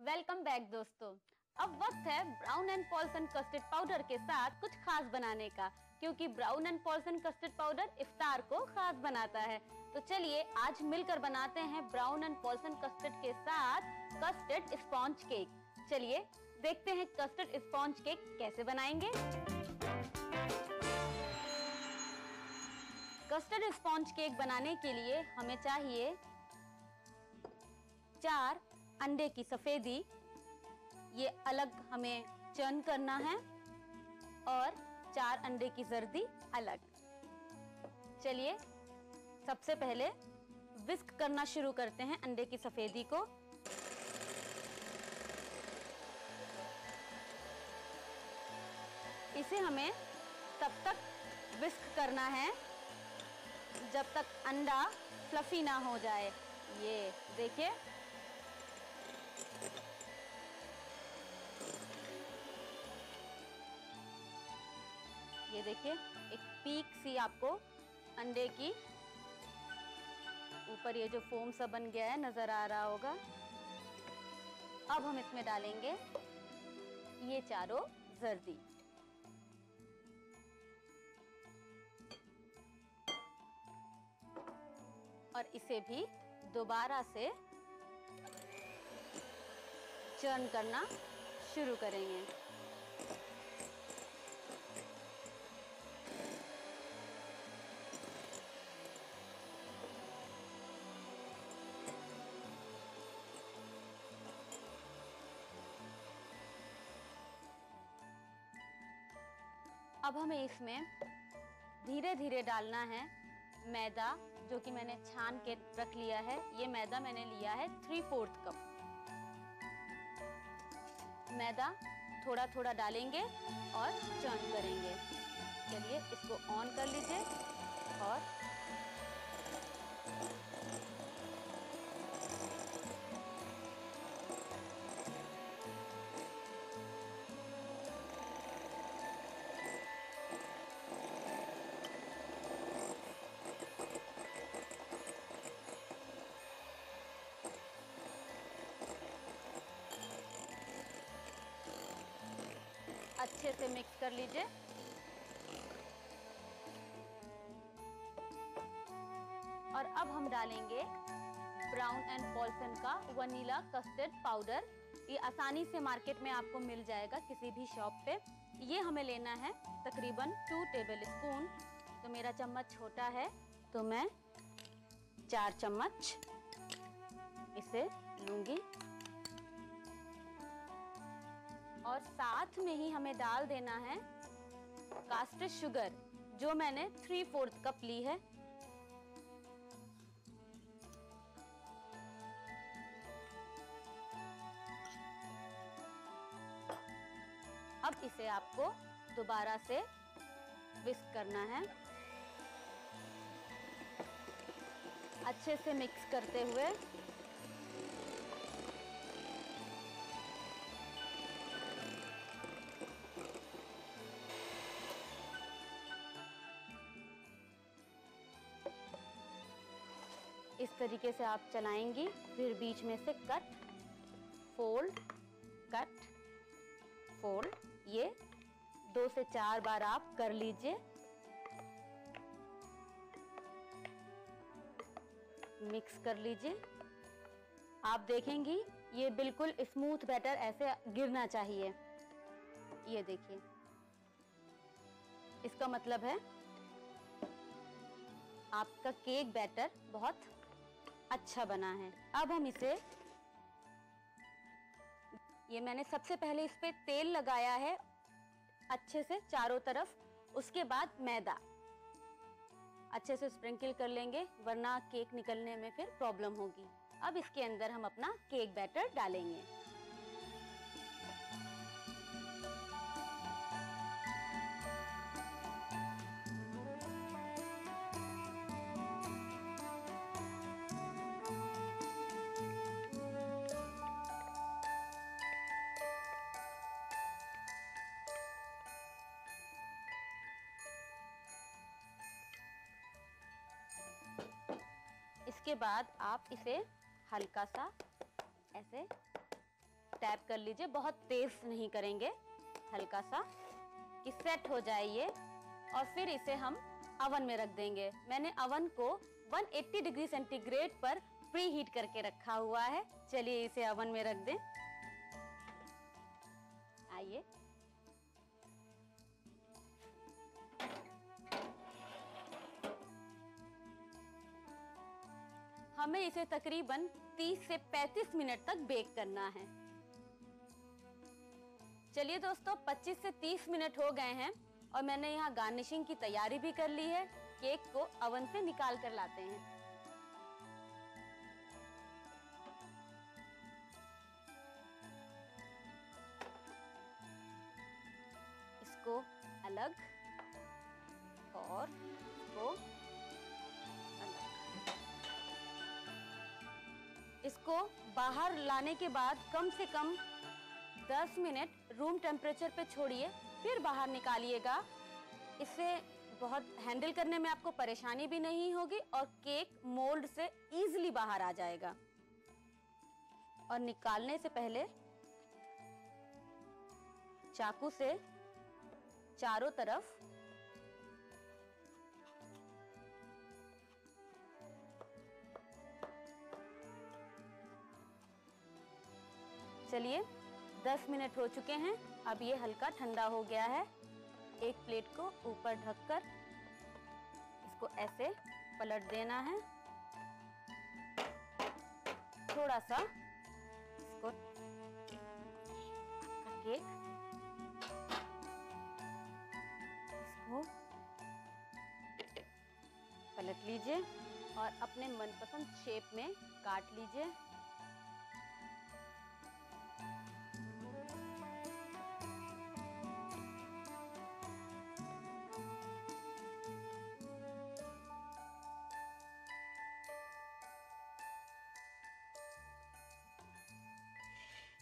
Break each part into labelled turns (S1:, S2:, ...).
S1: Welcome back दोस्तों। अब वक्त है Brown and Polson custard powder के साथ कुछ खास बनाने का, क्योंकि Brown and Polson custard powder इफ्तार को खास बनाता है। तो चलिए आज मिलकर बनाते हैं ब्राउन एंड पॉल्सन कस्टर्ड के साथ कस्टर्ड स्पॉन्ज केक। चलिए देखते हैं कस्टर्ड स्पॉन्ज केक कैसे बनाएंगे। कस्टर्ड स्पॉन्ज केक बनाने के लिए हमें चाहिए 4 अंडे की सफेदी, ये अलग हमें चर्न करना है, और 4 अंडे की जर्दी अलग। चलिए सबसे पहले विस्क करना शुरू करते हैं अंडे की सफेदी को। इसे हमें तब तक विस्क करना है जब तक अंडा फ्लफी ना हो जाए। ये देखिए, ये देखिए एक पीक सी आपको अंडे की ऊपर ये जो फोम सा बन गया है नजर आ रहा होगा। अब हम इसमें डालेंगे ये चारों जर्दी। और इसे भी दोबारा से चर्न करना शुरू करेंगे। अब हमें इसमें धीरे धीरे डालना है मैदा, जो कि मैंने छान के रख लिया है। ये मैदा मैंने लिया है 3/4 कप। मैदा थोड़ा थोड़ा डालेंगे और चर्न करेंगे। चलिए इसको ऑन कर लीजिए और अच्छे से मिक्स कर लीजिए। और अब हम डालेंगे ब्राउन एंड पॉल्सन का वनीला कस्टर्ड पाउडर। ये आसानी से मार्केट में आपको मिल जाएगा किसी भी शॉप पे। ये हमें लेना है तकरीबन 2 टेबल स्पून। तो मेरा चम्मच छोटा है तो मैं 4 चम्मच इसे लूंगी। और साथ में ही हमें डाल देना है कास्टर शुगर, जो मैंने 3/4 कप ली है। अब इसे आपको दोबारा से विस्क करना है, अच्छे से मिक्स करते हुए। इस तरीके से आप चलाएंगी, फिर बीच में से कट फोल्ड, कट फोल्ड, ये 2 से 4 बार आप कर लीजिए। मिक्स कर लीजिए। आप देखेंगी ये बिल्कुल स्मूथ बैटर ऐसे गिरना चाहिए। ये देखिए, इसका मतलब है आपका केक बैटर बहुत अच्छा बना है। अब हम इसे, ये मैंने सबसे पहले इस पे तेल लगाया है अच्छे से चारों तरफ, उसके बाद मैदा अच्छे से स्प्रिंकल कर लेंगे, वरना केक निकलने में फिर प्रॉब्लम होगी। अब इसके अंदर हम अपना केक बैटर डालेंगे। इसके बाद आप इसे हल्का सा ऐसे टैप कर लीजिए, बहुत तेज नहीं करेंगे, हल्का सा, कि सेट हो जाए ये। और फिर इसे हम अवन में रख देंगे। मैंने अवन को 180 डिग्री सेंटीग्रेड पर प्री हीट करके रखा हुआ है। चलिए इसे अवन में रख दें। आइए, हमें इसे तकरीबन 30 से 35 मिनट तक बेक करना है। चलिए दोस्तों, 25 से 30 मिनट हो गए हैं और मैंने यहाँ गार्निशिंग की तैयारी भी कर ली है। केक को अवन से निकाल कर लाते हैं। इसको अलग और इसको अलग। इसको बाहर लाने के बाद कम से कम 10 मिनट रूम टेम्परेचर पे छोड़िए, फिर बाहर निकालिएगा। इससे बहुत हैंडल करने में आपको परेशानी भी नहीं होगी और केक मोल्ड से इजीली बाहर आ जाएगा। और निकालने से पहले चाकू से चारों तरफ चलिए 10 मिनट हो चुके हैं। अब ये हल्का ठंडा हो गया है। एक प्लेट को ऊपर ढककर इसको ऐसे पलट देना है। थोड़ा सा इसको केक इसको पलट लीजिए और अपने मनपसंद शेप में काट लीजिए।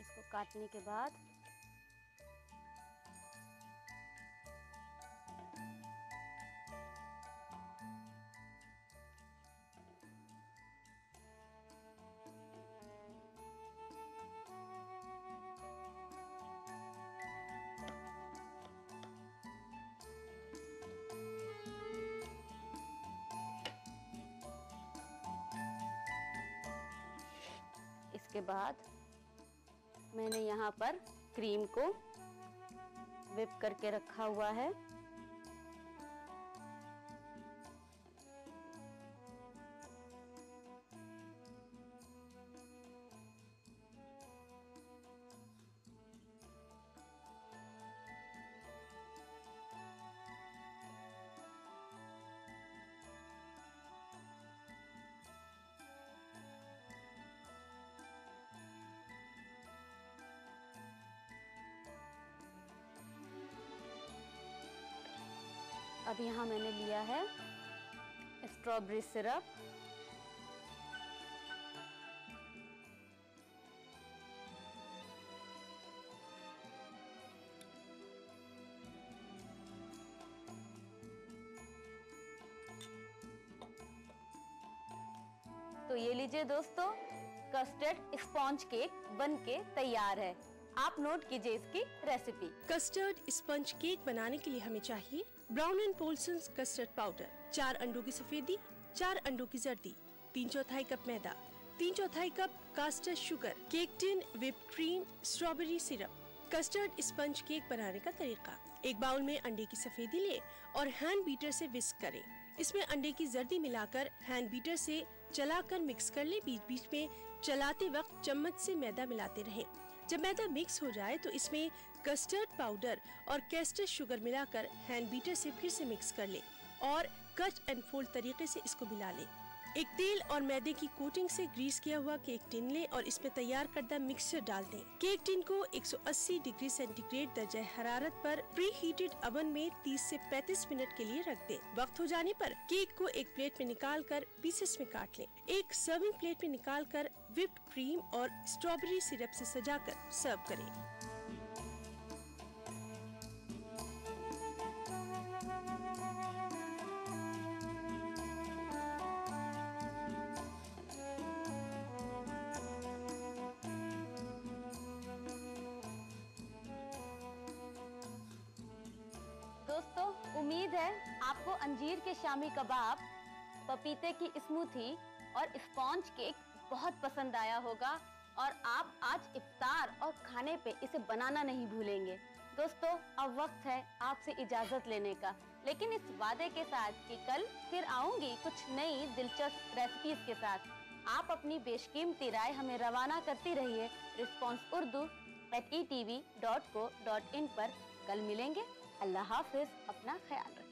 S1: इसको काटने के बाद इसके बाद मैंने यहाँ पर क्रीम को whip करके रखा हुआ है। अब यहाँ मैंने लिया है स्ट्रॉबेरी सिरप। तो ये लीजिए दोस्तों, कस्टर्ड स्पॉन्ज केक बनके तैयार है। आप नोट कीजिए इसकी रेसिपी।
S2: कस्टर्ड स्पंज केक बनाने के लिए हमें चाहिए Brown and Polson's custard powder, 4 अंडों की सफेदी, 4 अंडों की जर्दी, 3/4 कप मैदा, 3/4 cup caster sugar, cake tin, whipped cream, strawberry syrup. Custard sponge cake बनाने का तरीका: एक बाउल में अंडे की सफेदी लें और हैंड बीटर से विस्क करें। इसमें अंडे की जर्दी मिलाकर हैंड बीटर से चलाकर मिक्स कर लें। बीच बीच में चलाते वक्त चम्मच से मैदा मिलाते रहें। जब मैदा मिक्स हो जाए तो इसमें कस्टर्ड पाउडर और कैस्टर शुगर मिलाकर हैंड बीटर से फिर से मिक्स कर लें और कट एंड फोल्ड तरीके से इसको मिला लें। एक तेल और मैदे की कोटिंग से ग्रीस किया हुआ केक टिन लें और इसमें तैयार करदा मिक्सचर डाल दें। केक टिन को 180 डिग्री सेंटीग्रेड दर्जा हरारत पर प्री हीटेड अवन में 30 से 35 मिनट के लिए रख दें। वक्त हो जाने पर केक को एक प्लेट में निकाल कर पीसेस में काट लें। एक सर्विंग प्लेट में निकाल कर व्हिप्ड क्रीम और स्ट्रॉबेरी सिरप से सजाकर सर्व करें।
S1: उम्मीद है आपको अंजीर के शामी कबाब, पपीते की स्मूथी और स्पॉन्ज केक बहुत पसंद आया होगा और आप आज इफ्तार और खाने पे इसे बनाना नहीं भूलेंगे। दोस्तों, अब वक्त है आपसे इजाजत लेने का, लेकिन इस वादे के साथ कि कल फिर आऊंगी कुछ नई दिलचस्प रेसिपीज के साथ। आप अपनी बेशकीमती राय हमें रवाना करती रहिए responseurdu@etv.co.in पर। कल मिलेंगे। अल्लाह हाफिज, अपना ख्याल रखिए।